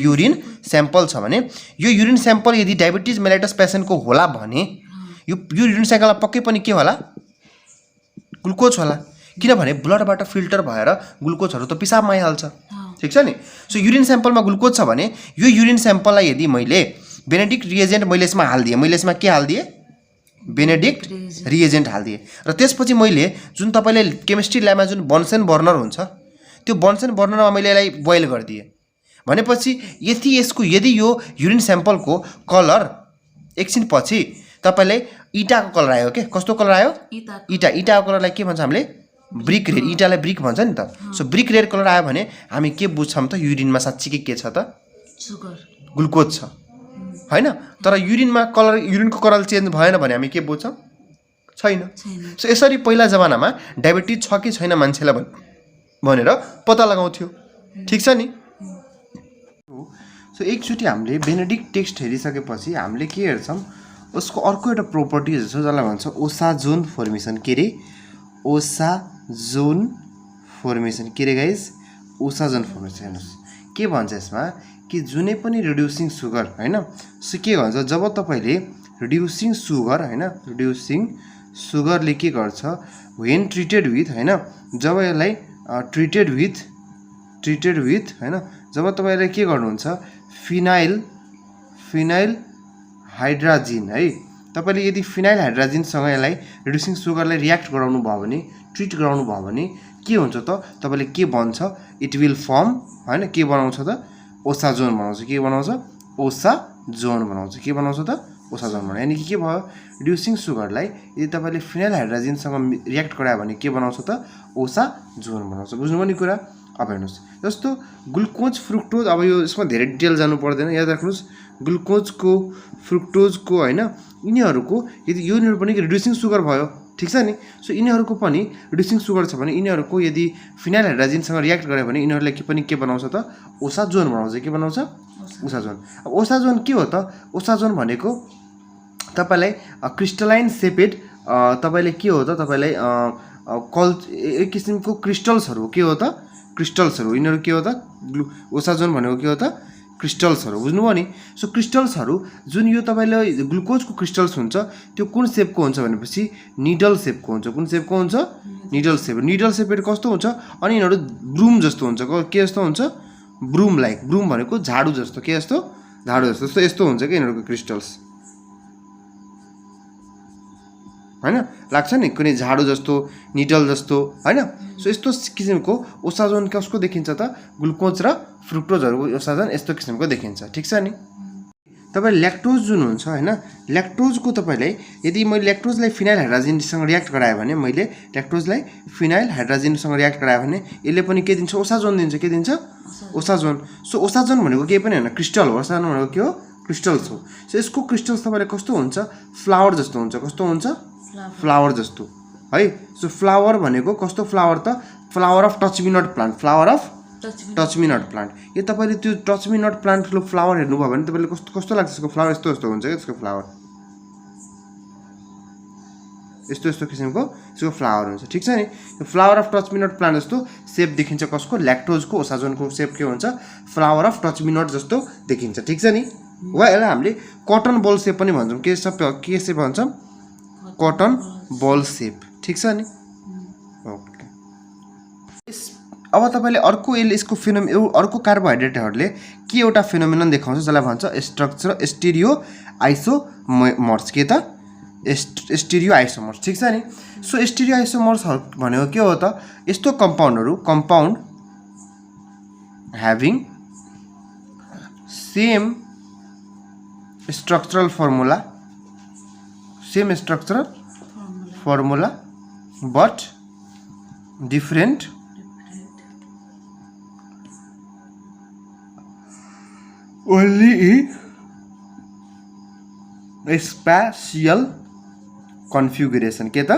युरिन स्याम्पल छ भने यो युरिन स्याम्पल यदि डायबिटिज मेलाइटस पेशेन्टको होला भने यो युरिन स्याम्पलमा पक्कै पनि के होला ग्लुकोज होला किनभने ब्लडबाट फिल्टर भएर ग्लुकोजहरु त पिसाबमा आइहाल्छ ठीक छ नि सो युरिन स्याम्पलमा ग्लुकोज छ भने यो युरिन स्याम्पललाई यदि मैले बेनेडिक्ट रिएजेन्ट मैले यसमा हाल्दिए मैले यसमा के हाल्दिए बेनेडिक्ट रिएजेन्ट हाल्दिए र त्यसपछि मैले जुन तपाईले केमिस्ट्री ल्याबमा जुन बन्सेन बर्नर हुन्छ त्यो बन्सेन बर्नरमा मैले यसलाई बोइल गरिदिए भनेपछि यदि यो युरिन स्याम्पलको कलर एकछिन पछि तपाईले इटाको कलर आयो के कस्तो कलर आयो इटाको कलरलाई के भन्छ हामीले ब्रिक रेड इटालाई ब्रिक भन्छ नि त सो ब्रिक रेड कलर आयो भने हामी के बुझ्छौं त युरिनमा साच्चै के छ त सुगर ग्लुकोज छ हैन तर युरिनको कलर चेन्ज भएन भने हामी के बुझ्छौं छैन सो यसरी पहिला जमानामा डायबिटिज छ कि छैन मान्छेलाई भनेर पत्ता लगाउँथ्यो ठीक छ नि सो एकचोटी हामीले बेनेडिक्ट टेस्ट हेरिसकेपछि हामीले के हेर्छौं उसको अर्को एउटा प्रोपर्टिज छ जसलाई भन्छ ओसाजोन फर्मेसन के रे ओसाजोन फर्मेसन के रे गाइस ओसाजोन फर्मेसन हेर्नुस् के भन्छ यसमा कि जुनै पनि रिड्युसिङ सुगर हैन सो के भन्छ जब तपाईले रिड्युसिङ सुगरले के गर्छ व्हेन ट्रिटेड विथ हैन जब यसलाई ट्रिटेड विथ हैन जब तपाईले के गर्नुहुन्छ फिनाइल हाइड्रोजिन है तपाईले यदि फिनाइल हाइड्रोजिन सँग यसलाई रिड्युसिङ सुगरलाई रियाक्ट गराउनु भयो भने ट्रिट गराउनु भयो भने के हुन्छ त तपाईले के बन्छ इट विल फर्म हैन के बनाउँछ त ओसाजोन बनाउँछ के बनाउँछ ओसाजोन बनाउँछ के बनाउँछ त ओसाजोन बनाउँछ यानी के भयो रिड्युसिङ सुगरलाई यदि तपाईले फिनाइल हाइड्रोजिन सँग रियाक्ट गरायो भने के बनाउँछ त ओसाजोन बनाउँछ बुझ्नुभयो नि कुरा अब हेर्नुस् जस्तो ग्लुकोज फ्रुक्टोज अब यो यसमा धेरै डिटेल जानु पर्दैन याद राख्नुस् ग्लुकोजको फ्रुक्टोजको हैन यिनीहरुको यदि यो पनि रिड्युसिङ सुगर भयो ठिक छ नि। सो यिनीहरूको पनि रिड्युसिङ सुगर छ भने यिनीहरूको यदि फिनाइल हाइड्रोजनसँग रियाक्ट गर्यो भने यिनीहरूले के बनाउँछ त ओसाजोन बनाउँछ। के बनाउँछ? ओसाजोन। अब ओसाजोन के हो त? ओसाजोन भनेको तपाईलाई क्रिस्टलाइन सेपेड तपाईले के हो त तपाईलाई एक किसिमको क्रिस्टल्सहरू के हो त? क्रिस्टल्सहरू। यिनीहरू के हो त? ओसाजोन भनेको के हो त? क्रिस्टल्सहरू। बुझ्नुभयो नि। सो क्रिस्टल्सहरू जुन यो तपाईले ग्लुकोजको क्रिस्टल्स हुन्छ त्यो कुन सेपको हुन्छ भनेपछि निडल सेपको हुन्छ। कुन सेपको हुन्छ? निडल सेप। निडल सेपेड कस्तो हुन्छ? अनि यिनीहरू ब्रुम जस्तो हुन्छ। के जस्तो हुन्छ? ब्रुम लाइक। ब्रुम भनेको झाडु जस्तो। के जस्तो? झाडु जस्तो। सो यस्तो हुन्छ कि यिनीहरूको क्रिस्टल्स हैन, लाग्छ नि कुनै झाडु जस्तो, निडल जस्तो हैन। सो यस्तो किसिमको ओसाजोन कसको देखिन्छ त? ग्लुकोज र फ्रुक्टोजहरूको ओसाजोन यस्तो किसिमको देखिन्छ। ठिक छ नि। तपाईँ ल्याक्टोज जुन हुन्छ हैन, ल्याक्टोजको तपाईलाई यदि मैले ल्याक्टोजलाई फिनाइल हाइड्रोजनसँग रियाक्ट गराएँ भने मैले ल्याक्टोजलाई फिनाइल हाइड्रोजनसँग रियाक्ट गराएँ भने यसले पनि के दिन्छ? ओसाजोन दिन्छ। के दिन्छ? ओसाजोन। सो ओसाजोन भनेको केही पनि हैन, क्रिस्टल हो। ओसाजोन भनेको के हो? क्रिस्टल्स हो। सो यसको क्रिस्टल्स तपाईलाई कस्तो हुन्छ? फ्लावर जस्तो हुन्छ। कस्तो हुन्छ? फ्लावर जस्तो है। सो फ्लावर भनेको कस्तो फ्लावर त? Flower of touch me not plant. Flower of touch me not plant. यो तपाईले त्यो टच मी नट प्लान्टको फ्लावर हेर्नुभयो भने तपाईले कस्तो लाग्छ? यसको फ्लावर यस्तो यस्तो हुन्छ क्या। यसको फ्लावर यस्तो यस्तो किसिमको यसको फ्लावर हुन्छ। ठिक छ नि। यो flower of touch me not plant जस्तो सेप देखिन्छ। कसको? ल्याक्टोजको ओसाजोनको सेप के हुन्छ? Flower of touch me not जस्तो देखिन्छ। ठिक छ नि। वा यसलाई हामीले कटन बल सेप पनि भन्छौँ। के सेप भन्छौँ? कटन बल सेप। ठिक छ नि। ओके। अब तपाईले अर्को यसको अर्को कार्बोहाइड्रेटहरूले के एउटा फिनोमिनन देखाउँछ जसलाई भन्छ स्ट्रक्चर स्टेरियो आइसोमर्स। के त? Stereo isomers. ठिक छ नि। सो स्टेरियो आइसोमर्स भनेको के हो त? यस्तो कम्पाउन्डहरू compound having same structural formula but different only in spatial configuration। के त?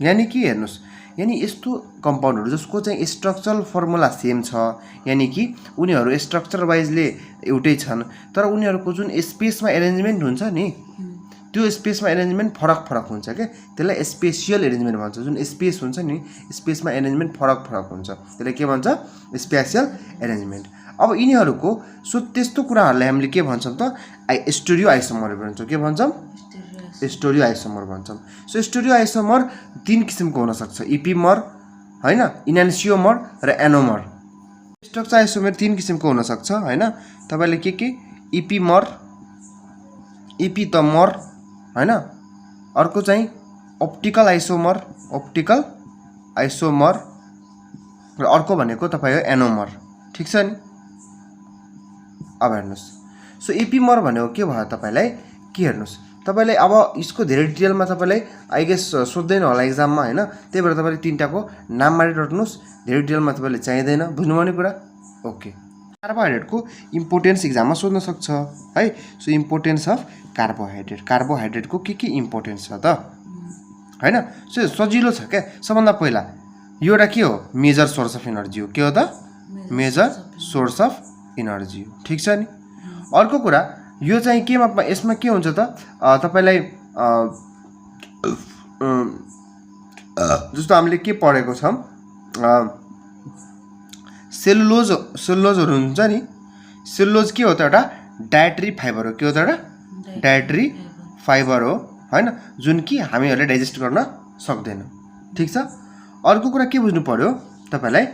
यानी कि हेर्नुस्, यानी यस्तो कम्पाउन्डहरू जसको चाहिँ स्ट्रक्चरल फर्मुला सेम छ, यानी कि उनीहरू स्ट्रक्चर वाइजले एउटै छन् तर उनीहरूको जुन स्पेसमा एरेन्जमेन्ट हुन्छ नि त्यो स्पेसमा एरेन्जमेन्ट फरक हुन्छ क्या। त्यसलाई स्पेसियल एरेन्जमेन्ट भन्छ। जुन स्पेस हुन्छ नि स्पेसमा एरेन्जमेन्ट फरक हुन्छ। त्यसलाई के भन्छ? Spatial arrangement. अब यिनीहरूको सो त्यस्तो कुराहरूलाई हामीले के भन्छौँ त? स्टेरियो आइसोमर भन्छौँ। के भन्छौँ? स्टेरियो आइसोमर भन्छौँ। सो स्टेरियो आइसोमर 3 किसिमको हुनसक्छ। इपिमर हैन, इनान्सियोमर र एनोमर। स्ट्रक्चर आइसोमर 3 किसिमको हुनसक्छ हैन। तपाईले के इपिमर, इपितमर हैन। अर्को चाहिँ अप्टिकल आइसोमर र अर्को भनेको तपाईको एनोमर। ठिक छ नि। अब हेर्नुस्, सो एपिमर भनेको के भयो तपाईलाई? के हेर्नुस्, तपाईलाई अब यसको धेरै डिटेलमा तपाईलाई आई गेस सोध्दैन होला एक्जाममा हैन। त्यही भएर तपाईले 3टाको नाम मारिराख्नुस्। धेरै डिटेलमा तपाईले चाहिँदैन। बुझ्नुभयो नि कुरा? ओके। कार्बोहाइड्रेटको इम्पोर्टेन्स एक्जाममा सोध्न सक्छ है। So importance of carbohydrate. कार्बोहाइड्रेटको के इम्पोर्टेन्स छ त हैन। सो सजिलो छ क्या। सबभन्दा पहिला यो एउटा के हो? मेजर सोर्स अफ एनर्जी हो। के हो त? मेजर सोर्स अफ एनर्जी हो। ठिक छ नि। अर्को कुरा यो चाहिँ केमा यसमा के हुन्छ त? तपाईलाई जस्तो हामीले के पढेको छौँ सेलुलोजहरू हुन्छ नि। सेलुलोज के हो त? एउटा डायट्री फाइबर हो। के हो त? एउटा डायट्री फाइबर हो हैन, जुन कि हामीहरूले डाइजेस्ट गर्न सक्दैन। ठिक छ। अर्को कुरा के बुझ्नु पर्यो तपाईलाई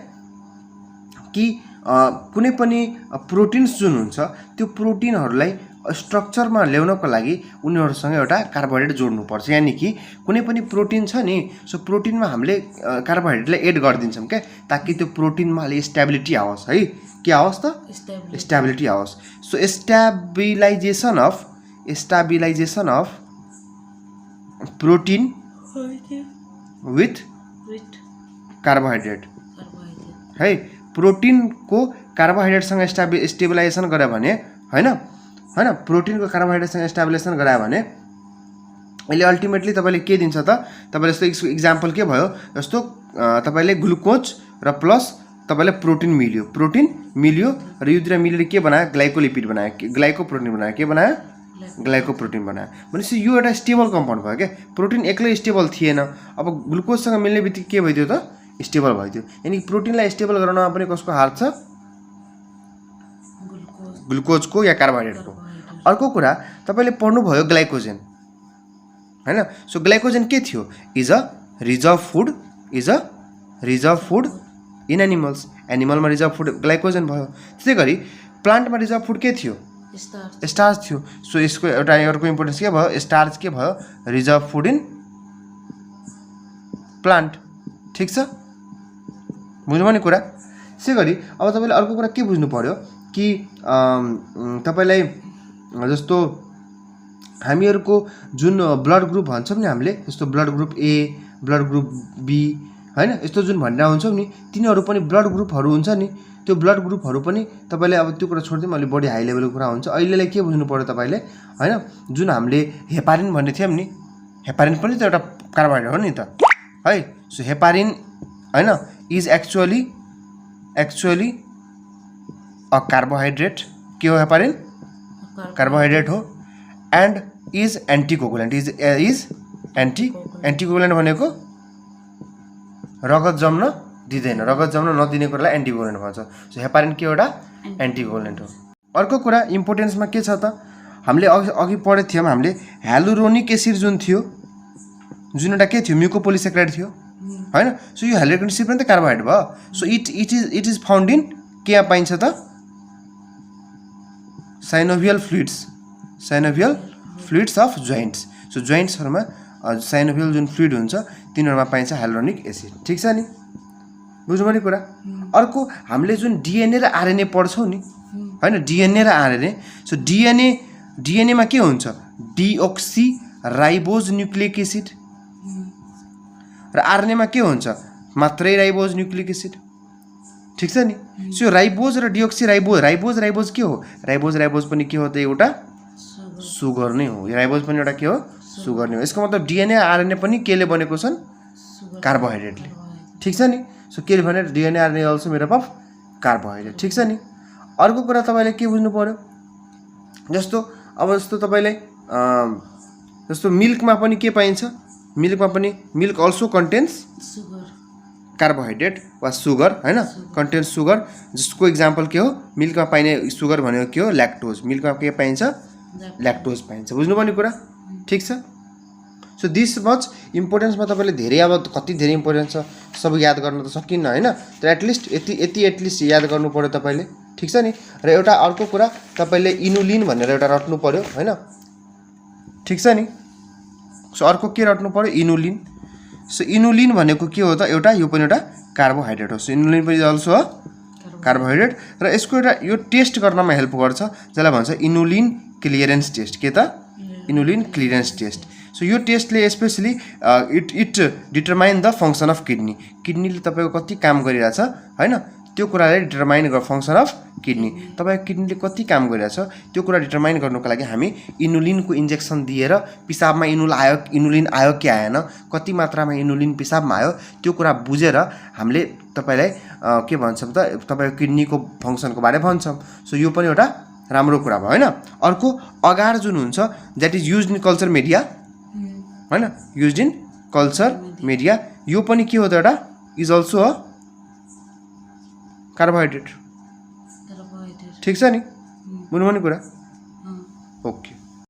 कि कुनै पनि प्रोटिन्स जुन हुन्छ त्यो प्रोटिनहरूलाई स्ट्रक्चरमा ल्याउनको लागि उनीहरूसँग एउटा कार्बोहाइड्रेट जोड्नुपर्छ। यानी कि कुनै पनि प्रोटिन छ नि सो प्रोटिनमा हामीले कार्बोहाइड्रेटलाई एड गरिदिन्छौँ क्या ताकि त्यो प्रोटिनमा अलि स्टेबिलिटी आओस् है। के आओस् त? स्टेबिलिटी आओस्। So stabilisation of protein with carbohydrate है। प्रोटिनको कार्बोहाइड्रेटसँग स्टेबिलाइजेसन गरे भने हैन, प्रोटिनको कार्बोहाइड्रेटसँग स्टेबिलाइजेसन गरायो भने अहिले अल्टिमेटली तपाईँले के दिन्छ त तपाईँले यस्तो इक्जाम्पल के भयो जस्तो तपाईँले ग्लुकोज र प्लस तपाईँलाई प्रोटिन मिल्यो र यो दुईटा मिलेर के बनायो ग्लाइकोलिपिड बनायो ग्लाइकोप्रोटिन बनायो के बनायो ग्लाइकोप्रोटिन बनायो भनेपछि यो एउटा स्टेबल कम्पाउन्ड भयो क्या प्रोटिन एक्लै स्टेबल थिएन अब ग्लुकोजसँग मिल्ने बित्तिकै के भइदियो त स्टेबल भइदियो यानी प्रोटिनलाई स्टेबल गराउनमा पनि कसको हात छ ग्लुकोजको या कार्बोहाइड्रेटको अर्को कुरा तपाईँले पढ्नुभयो ग्लाइकोजेन हैन सो ग्लाइकोजेन के थियो is a reserve food in एनिमलमा रिजर्भ फुड ग्लाइकोजेन भयो त्यसै गरी प्लान्टमा रिजर्भ फुड के थियो स्टार्च थियो सो यसको एउटा अर्को इम्पोर्टेन्स के भयो स्टार्च के भयो रिजर्भ फुड इन प्लान्ट ठीक छ बुझ्नुभयो नि कुरा त्यसै गरी अब तपाईँले अर्को कुरा के बुझ्नु पर्यो कि तपाईँलाई जस्तो हामीहरूको जुन ब्लड ग्रुप भन्छौँ नि हामीले जस्तो blood group A blood group B हैन यस्तो जुन भनेर हुन्छौँ नि तिनीहरू पनि ब्लड ग्रुपहरू हुन्छ नि त्यो ब्लड ग्रुपहरू पनि तपाईँले अब त्यो कुरा छोडिदिउँ अलि बढी हाई लेभलको कुरा हुन्छ अहिलेलाई के बुझ्नु पर्यो तपाईँले हैन जुन हामीले हेपारिन भन्ने थियौँ नि हेपारिन पनि त एउटा कार्बोहाइड्रेट हो नि त है सो हेपारिन हैन इज एक्चुअली अ कार्बोहाइड्रेट के हो हेपारिन कार्बोहाइड्रेट हो एन्ड इज एन्टिकोगुलेन्ट इज एन्टिकोगुलेन्ट भनेको रगत जम्न दिँदैन रगत जम्न नदिने कुरालाई एन्टिकोगुलेन्ट भन्छ सो हेपारिन के एउटा एन्टिकोगुलेन्ट हो अर्को कुरा इम्पोर्टेन्समा के छ त हामीले अघि पढेको थियौँ हामीले ह्यालुरोनिक एसिड जुन थियो जुन एउटा के थियो म्युकोपोलिसेक्राइड थियो हैन सो यो ह्यालुरोनिक एसिड पनि त कार्बोहाइड्रेट भयो so it is found in केमा पाइन्छ त साइनोभियल फ्लुइड्स अफ जोइन्ट्स सो जोइन्ट्सहरूमा साइनोभियल जुन फ्लुइड हुन्छ तिनीहरूमा पाइन्छ ह्यालुरोनिक एसिड ठिक छ नि बुझ्नुभयो नि कुरा अर्को हामीले जुन डिएनए र आरएनए पढ्छौँ नि हैन डिएनए र आरएनए सो डिएनएमा के हुन्छ डिओक्सी राइबोज न्युक्लिक एसिड र आरएनएमा के हुन्छ मात्रै राइबोज न्युक्लिक एसिड ठिक छ नि सो राइबोज र डिओक्सी राइबोज के हो राइबोज पनि के हो त एउटा सुगर नै हो राइबोज पनि एउटा के हो सुगर नै हो यसको मतलब डिएनए आरएनए पनि केले बनेको छन् कार्बोहाइड्रेटले ठिक छ नि सो के भने DNA RNA also made up of carbohydrate ठिक छ नि अर्को कुरा तपाईँले के बुझ्नु पर्यो जस्तो तपाईँलाई जस्तो मिल्कमा पनि के पाइन्छ मिल्कमा पनि मिल्क अल्सो कन्टेन्स कार्बोहाइड्रेट वा सुगर हैन कन्टेन्स सुगर जसको इक्जाम्पल के हो मिल्कमा पाइने सुगर भनेको के हो ल्याक्टोज मिल्कमा के पाइन्छ ल्याक्टोज पाइन्छ बुझ्नुभयो नि कुरा ठिक छ सो दिस मच इम्पोर्टेन्समा तपाईँले धेरै अब कति धेरै इम्पोर्टेन्स छ सब याद गर्न त सकिन्न हैन तर एटलिस्ट यति एटलिस्ट याद गर्नु पर्यो तपाईँले ठिक छ नि र एउटा अर्को कुरा तपाईँले इनुलिन भनेर एउटा रट्नु पर्यो हैन ठिक छ नि सो अर्को के रट्नु पर्यो इनुलिन सो इनुलिन भनेको के हो त एउटा यो पनि एउटा कार्बोहाइड्रेट हो सो इनुलिन पनि अल्सो हो कार्बोहाइड्रेट र यसको एउटा यो टेस्ट गर्नमा हेल्प गर्छ जसलाई भन्छ इनुलिन क्लियरेन्स टेस्ट के त इनुलिन क्लियरेन्स टेस्ट सो यो टेस्टले specially it determine the function of किडनीले तपाईँको कति काम गरिरहेछ हैन त्यो कुराले डिटरमाइन फङ्सन अफ तपाईँको किडनीले कति काम गरिरहेछ त्यो कुरा डिटरमाइन गर्नुको लागि हामी इनुलिनको इन्जेक्सन दिएर पिसाबमा इनुलिन आयो कि आएन कति मात्रामा इनुलिन पिसाबमा आयो त्यो कुरा बुझेर हामीले तपाईँलाई के भन्छौँ त तपाईँको किडनीको फङ्सनको बारे भन्छौँ सो यो पनि एउटा राम्रो कुरा भयो हैन अर्को अगार जुन हुन्छ that is used in culture media हैन युज्ड इन कल्चर मिडिया यो पनि के हो त एउटा इज अल्सो अ कार्बोहाइड्रेट ठीक छ नि बुझ्नुभयो नि कुरा ओके